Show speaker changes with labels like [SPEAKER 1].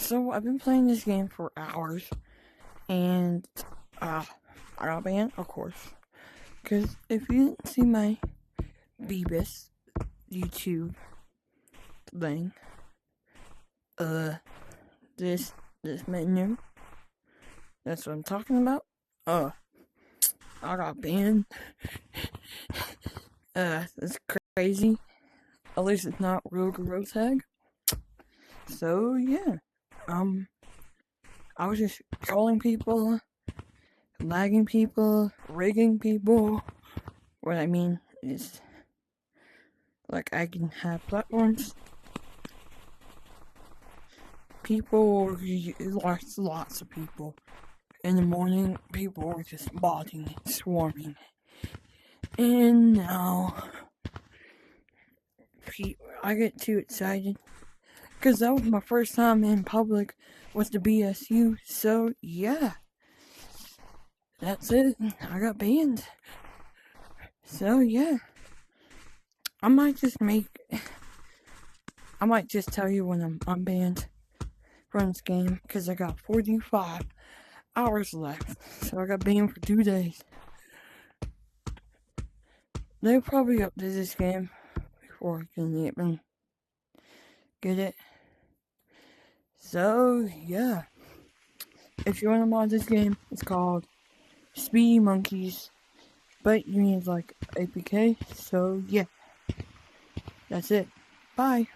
[SPEAKER 1] So I've been playing this game for hours, and I got banned, of course. Because if you didn't see my Beavis YouTube thing, this menu, that's what I'm talking about. I got banned. That's crazy. At least it's not real Gorilla Tag. So yeah, I was just trolling people, lagging people, rigging people. What I mean is, like, I can have platforms. People, lots of people. In the morning, people were just modding, swarming. And now, I get too excited. Because that was my first time in public with the BSU. So, yeah. That's it. I got banned. So, yeah. I might just tell you when I'm unbanned from this game. Because I got 45 hours left. So I got banned for 2 days. They'll probably update this game before I can even get it. So, yeah. If you want to mod this game, it's called Speedy Monkeys. But you need, like, APK. So, yeah. That's it. Bye.